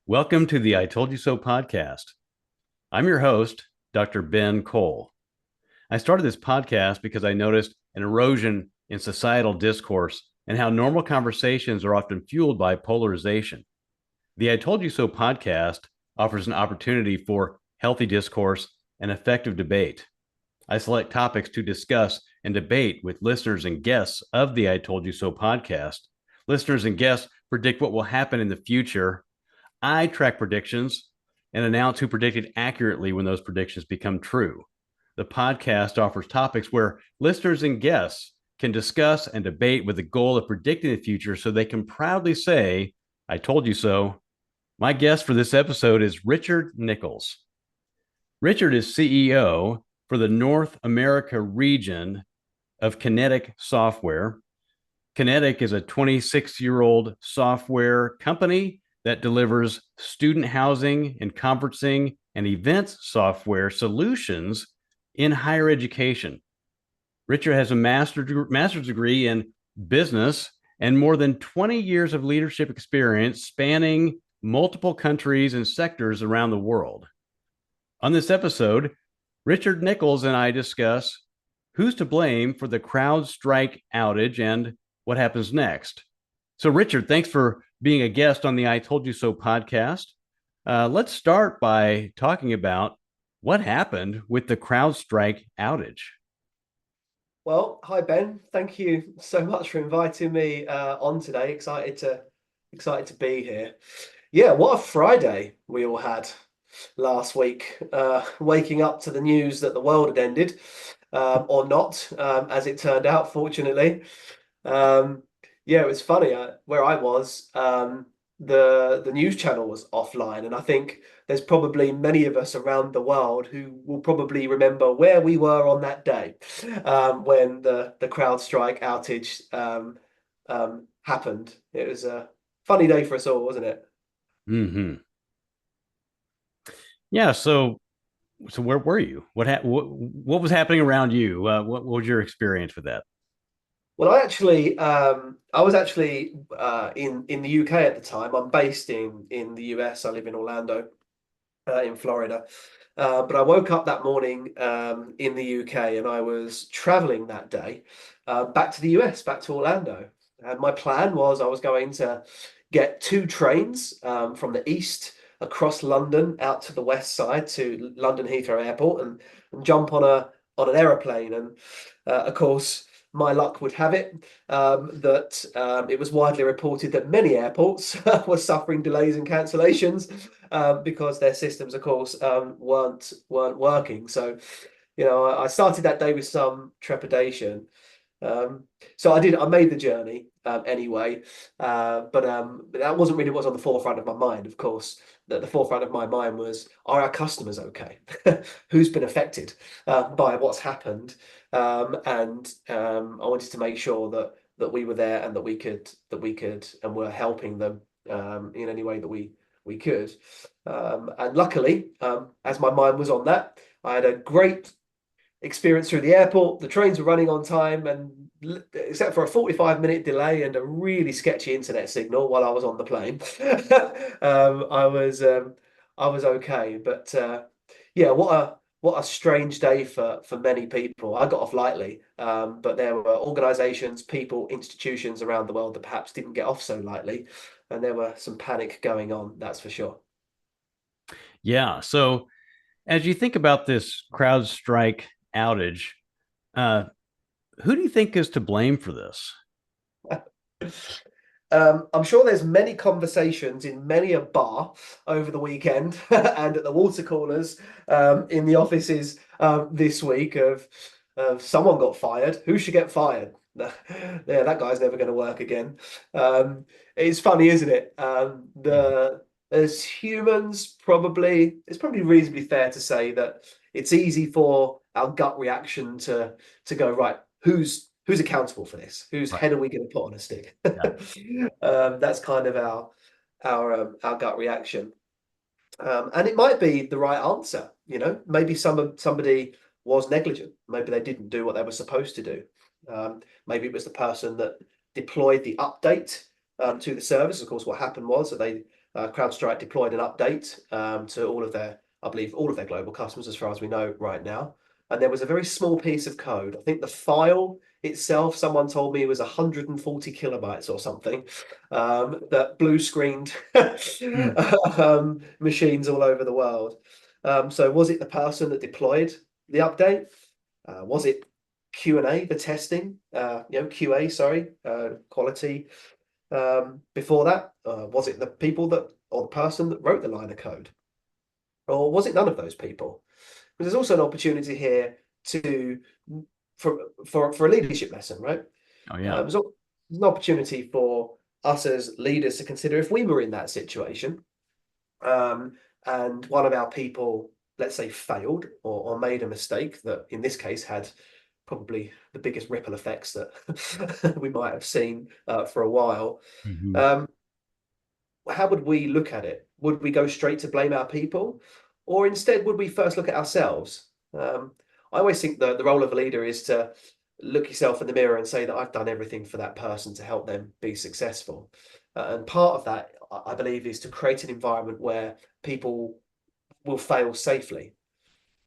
Welcome to the I Told You So podcast. I'm your host, Dr. Ben Cole. I started this podcast because I noticed an erosion in societal discourse and how normal conversations are often fueled by polarization. The I Told You So podcast offers an opportunity for healthy discourse and effective debate. I select topics to discuss and debate with listeners and guests of the I Told You So podcast. Listeners and guests predict what will happen in the future. I track predictions and announce who predicted accurately when those predictions become true. The podcast offers topics where listeners and guests can discuss and debate with the goal of predicting the future so they can proudly say, I told you so. My guest for this episode is Richard Nichols. Richard is CEO for the North America region of Kinetic Software. Kinetic is a 26-year-old software company that delivers student housing and conferencing and events software solutions in higher education. Richard has a master's degree in business and more than 20 years of leadership experience spanning multiple countries and sectors around the world. On this episode, Richard Nichols and I discuss who's to blame for the CrowdStrike outage and what happens next. So, Richard, thanks for being a guest on the I Told You So podcast. Let's start by talking about what happened with the CrowdStrike outage. Well, hi Ben. Thank you so much for inviting me on today. Excited to be here. Yeah, what a Friday we all had last week. Waking up to the news that the world had ended, or not, as it turned out, fortunately. Um, yeah, it was funny. Where I was, the news channel was offline, and I think there's probably many of us around the world who will probably remember where we were on that day when the CrowdStrike outage happened. It was a funny day for us all, wasn't it? Mm-hmm. Yeah. So where were you? What was happening around you? What was your experience with that? Well, I was actually in the UK at the time. I'm based in the US. I live in Orlando, in Florida. But I woke up that morning in the UK, and I was traveling that day back to the US, back to Orlando. And my plan was I was going to get two trains from the east across London out to the west side to London Heathrow Airport, and jump on an aeroplane. And of course, my luck would have it that it was widely reported that many airports were suffering delays and cancellations because their systems, of course, weren't working. So, I started that day with some trepidation. So I made the journey anyway, but that wasn't really what was on the forefront of my mind. Of course, the forefront of my mind was, are our customers okay? Who's been affected by what's happened? And I wanted to make sure that we were there and that we could and were helping them in any way that we could. And luckily, as my mind was on that, I had a great experience through the airport. The trains were running on time, and except for a 45-minute delay and a really sketchy internet signal while I was on the plane, um, I was um, I was okay. But yeah, what a strange day for many people. I got off lightly, but there were organisations, people, institutions around the world that perhaps didn't get off so lightly, and there were some panic going on. That's for sure. Yeah. So as you think about this CrowdStrike outage, uh, who do you think is to blame for this? I'm sure there's many conversations in many a bar over the weekend and at the water coolers in the offices this week of someone got fired. Who should get fired? Yeah, that guy's never going to work again. It's funny, isn't it? As humans, it's probably reasonably fair to say that it's easy for our gut reaction to go, right, who's accountable for this? Whose Right. head are we going to put on a stick? Yeah. That's kind of our gut reaction, and it might be the right answer. Maybe somebody was negligent. Maybe they didn't do what they were supposed to do. Maybe it was the person that deployed the update to the service. Of course, what happened was that CrowdStrike deployed an update to all of their, I believe, all of their global customers, as far as we know right now. And there was a very small piece of code. I think the file itself, someone told me, was 140 kilobytes or something, that blue screened machines all over the world. So was it the person that deployed the update? Was it Q&A, the testing, QA, sorry, quality before that? Was it the people that, or the person that wrote the line of code? Or was it none of those people? Because there's also an opportunity here to, for a leadership lesson, right? Oh, yeah. There's an opportunity for us as leaders to consider if we were in that situation, and one of our people, let's say, failed or made a mistake that in this case had probably the biggest ripple effects that we might have seen for a while. Mm-hmm. How would we look at it? Would we go straight to blame our people, or instead would we first look at ourselves? I always think that the role of a leader is to look yourself in the mirror and say that I've done everything for that person to help them be successful. And part of that, I believe, is to create an environment where people will fail safely,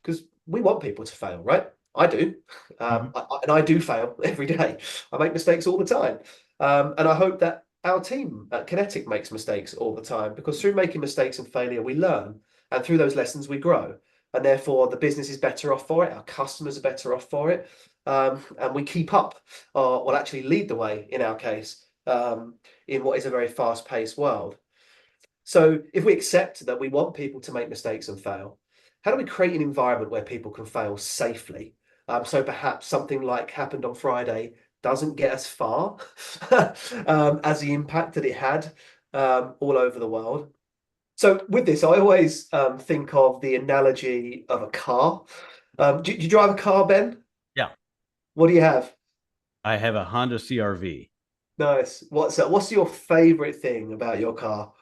because we want people to fail, right? I do, and I do fail every day. I make mistakes all the time, and I hope that our team at Kinetic makes mistakes all the time, because through making mistakes and failure, we learn, and through those lessons, we grow, and therefore the business is better off for it. Our customers are better off for it, and we keep up, or will actually lead the way in our case, in what is a very fast-paced world. So if we accept that we want people to make mistakes and fail, how do we create an environment where people can fail safely? So perhaps something like happened on Friday doesn't get as far as the impact that it had all over the world. So with this, I always think of the analogy of a car. Do you drive a car, Ben? Yeah. What do you have? I have a Honda CRV. Nice. What's your favorite thing about your car?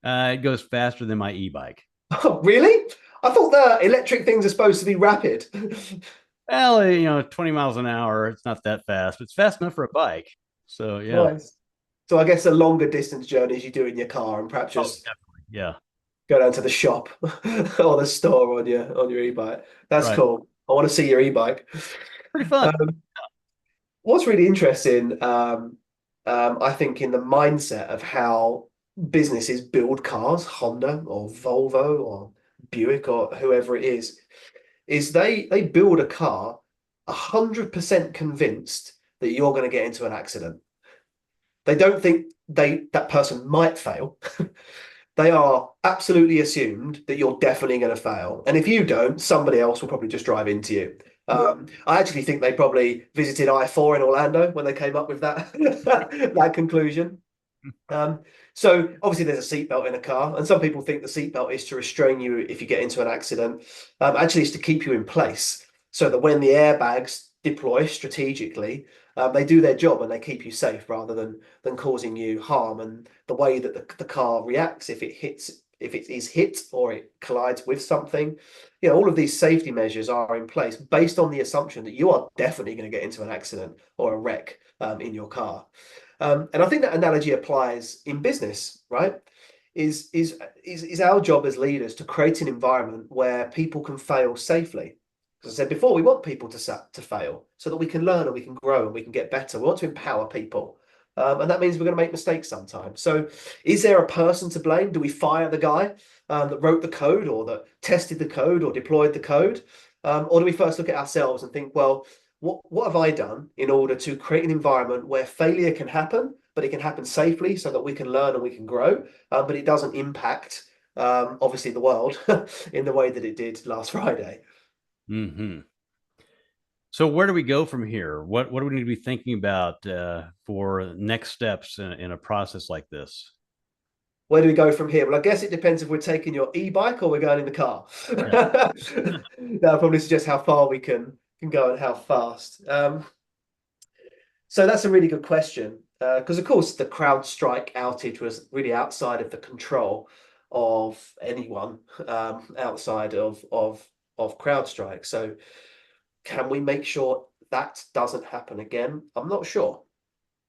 It goes faster than my e-bike. Oh, really? I thought the electric things are supposed to be rapid. Well, 20 miles an hour. It's not that fast, but it's fast enough for a bike. So, yeah. Nice. So I guess the longer distance journeys you do in your car, and perhaps Oh, just definitely. Yeah. go down to the shop or the store on your e-bike. That's Right. cool. I want to see your e-bike. Pretty fun. Um, what's really interesting, I think, in the mindset of how businesses build cars, Honda or Volvo or Buick or whoever it is they build a car 100% convinced that you're going to get into an accident. They don't think that person might fail. They are absolutely assumed that you're definitely going to fail. And if you don't, somebody else will probably just drive into you. I actually think they probably visited I-4 in Orlando when they came up with that that conclusion. So obviously there's a seatbelt in a car, and some people think the seatbelt is to restrain you if you get into an accident. Actually, it's to keep you in place so that when the airbags deploy strategically, they do their job and they keep you safe rather than causing you harm. And the way that the car reacts if it is hit or it collides with something, all of these safety measures are in place based on the assumption that you are definitely going to get into an accident or a wreck in your car. And I think that analogy applies in business, right? Is our job as leaders to create an environment where people can fail safely. As I said before, we want people to fail so that we can learn and we can grow and we can get better. We want to empower people. And that means we're going to make mistakes sometimes. So is there a person to blame? Do we fire the guy that wrote the code or that tested the code or deployed the code? Or do we first look at ourselves and think, well, what have I done in order to create an environment where failure can happen, but it can happen safely so that we can learn and we can grow, but it doesn't impact, obviously, the world in the way that it did last Friday. Mm-hmm. So where do we go from here? What do we need to be thinking about for next steps in a process like this? Where do we go from here? Well, I guess it depends if we're taking your e-bike or we're going in the car. Yeah. That'll probably suggest how far we can go and how fast. So that's a really good question, because of course the CrowdStrike outage was really outside of the control of anyone outside of CrowdStrike. So can we make sure that doesn't happen again? I'm not sure.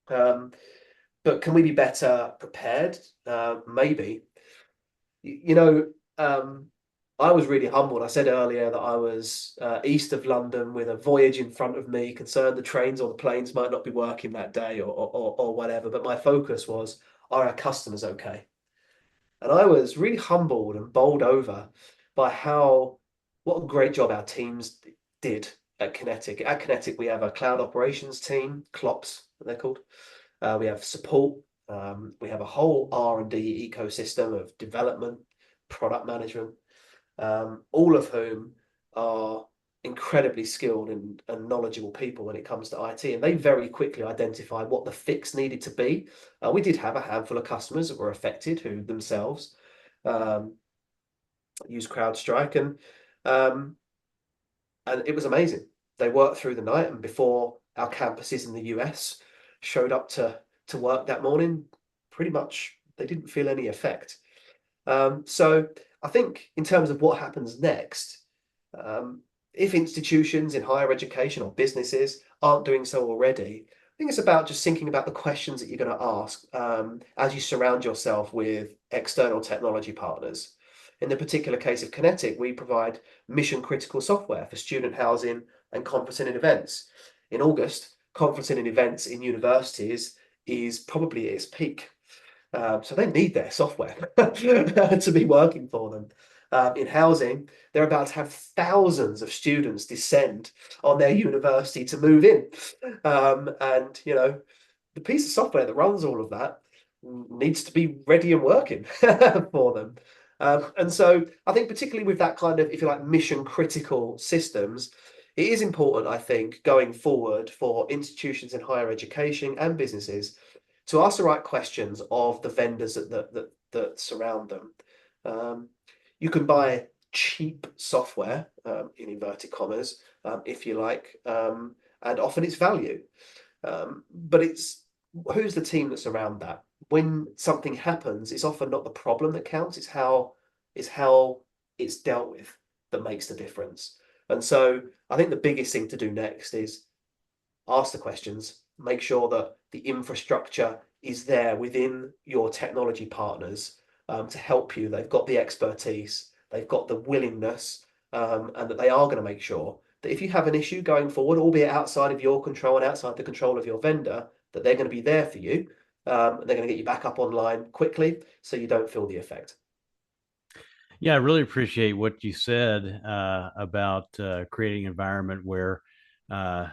But can we be better prepared? Maybe. You know, I was really humbled. I said earlier that I was east of London with a voyage in front of me, concerned the trains or the planes might not be working that day or whatever. But my focus was, are our customers okay? And I was really humbled and bowled over by what a great job our teams did at Kinetic. At Kinetic, we have a cloud operations team, CLOPS, they're called. We have support. We have a whole R&D ecosystem of development, product management, all of whom are incredibly skilled and knowledgeable people when it comes to IT. And they very quickly identified what the fix needed to be. We did have a handful of customers that were affected who themselves um, used CrowdStrike, um, and it was amazing. They worked through the night, and before our campuses in the US showed up to work that morning, pretty much they didn't feel any effect. So I think in terms of what happens next, um, if institutions in higher education or businesses aren't doing so already, I think it's about just thinking about the questions that you're going to ask as you surround yourself with external technology partners. In the particular case of Kinetic, we provide mission critical software for student housing and conferencing and events. In August, conferencing and events in universities is probably at its peak. So they need their software to be working for them. In housing, they're about to have thousands of students descend on their university to move in. And, you know, the piece of software that runs all of that needs to be ready and working for them. And so I think particularly with that kind of, if you like, mission critical systems, it is important, I think, going forward for institutions in higher education and businesses to ask the right questions of the vendors that surround them. Um, you can buy cheap software, in inverted commas, if you like, and often it's value. But it's who's the team that's around that. When something happens, it's often not the problem that counts, it's how it's dealt with that makes the difference. And so I think the biggest thing to do next is ask the questions, make sure that the infrastructure is there within your technology partners to help you. They've got the expertise, they've got the willingness, and that they are going to make sure that if you have an issue going forward, albeit outside of your control and outside the control of your vendor, that they're going to be there for you. They're going to get you back up online quickly so you don't feel the effect. Yeah, I really appreciate what you said about creating an environment where uh,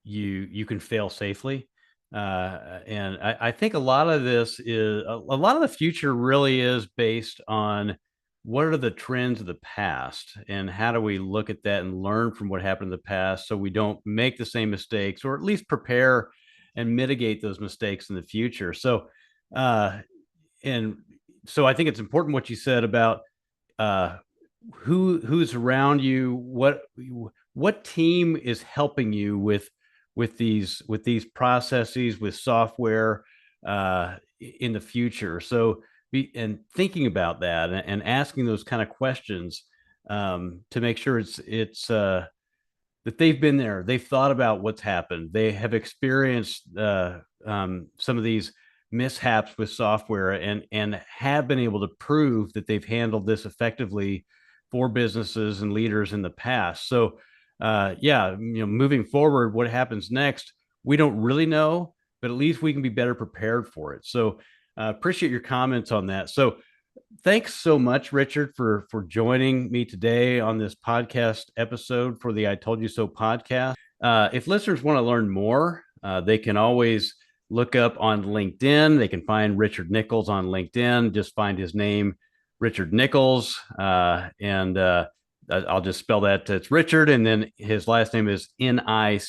you can fail safely. And I think a lot of this is a lot of the future really is based on what are the trends of the past and how do we look at that and learn from what happened in the past so we don't make the same mistakes or at least prepare and mitigate those mistakes in the future. Uh, and so I think it's important what you said about uh, who's around you, what team is helping you with these processes with software in the future. So and thinking about that and asking those kind of questions to make sure it's that they've been there, they've thought about what's happened, they have experienced some of these mishaps with software and have been able to prove that they've handled this effectively for businesses and leaders in the past. So yeah, moving forward, what happens next, we don't really know, but at least we can be better prepared for it. So appreciate your comments on that. So thanks so much, Richard, for joining me today on this podcast episode for the I Told You So podcast. If listeners want to learn more, they can always look up on LinkedIn. They can find Richard Nichols on LinkedIn. Just find his name, Richard Nichols, and I'll just spell that. It's Richard, and then his last name is Nichols,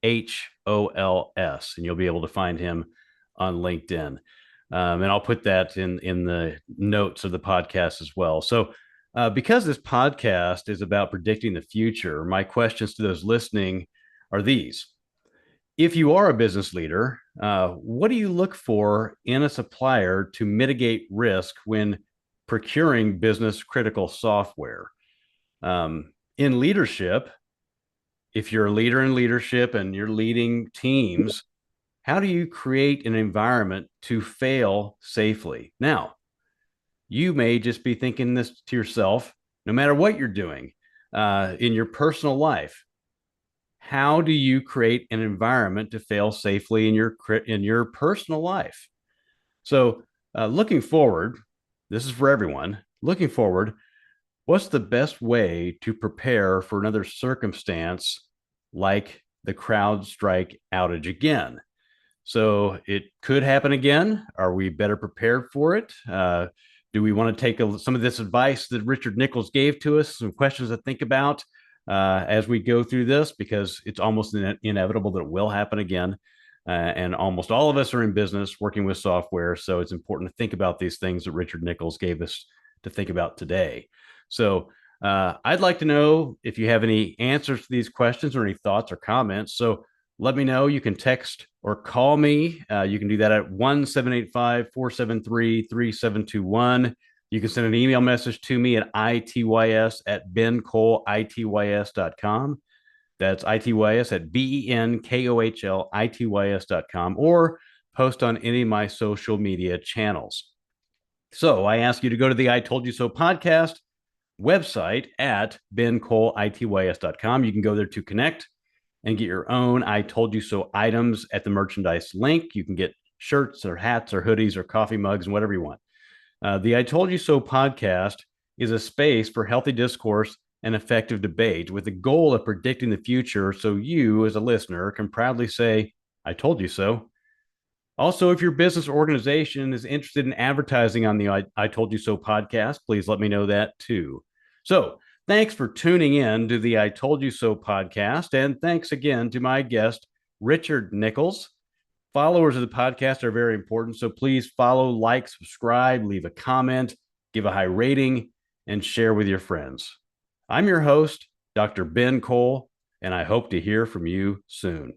and you'll be able to find him on LinkedIn. And I'll put that in the notes of the podcast as well. So, because this podcast is about predicting the future, my questions to those listening are these. If you are a business leader, what do you look for in a supplier to mitigate risk when procuring business critical software? In leadership, if you're a leader in leadership and you're leading teams, how do you create an environment to fail safely? Now, you may just be thinking this to yourself, no matter what you're doing in your personal life. How do you create an environment to fail safely in your personal life? So, looking forward, this is for everyone. Looking forward, what's the best way to prepare for another circumstance like the CrowdStrike outage again? So it could happen again. Are we better prepared for it? Do we want to take some of this advice that Richard Nichols gave to us, some questions to think about as we go through this, because it's almost inevitable that it will happen again. And almost all of us are in business working with software. So it's important to think about these things that Richard Nichols gave us to think about today. So I'd like to know if you have any answers to these questions or any thoughts or comments. So let me know. You can text or call me. You can do that at 1-785-473-3721. You can send an email message to me at ITYS at BenKohlITYS.com. That's ITYS at BenKohlITYS.com, or post on any of my social media channels. So I ask you to go to the I Told You So podcast website at BenKohlITYS.com. You can go there to connect and get your own I Told You So items at the merchandise link. You can get shirts or hats or hoodies or coffee mugs and whatever you want. The I Told You So podcast is a space for healthy discourse and effective debate with the goal of predicting the future so you, as a listener, can proudly say, I told you so. Also, if your business or organization is interested in advertising on the I Told You So podcast, please let me know that too. So, thanks for tuning in to the I Told You So podcast. And thanks again to my guest, Richard Nichols. Followers of the podcast are very important. So please follow, like, subscribe, leave a comment, give a high rating, and share with your friends. I'm your host, Dr. Ben Kohl, and I hope to hear from you soon.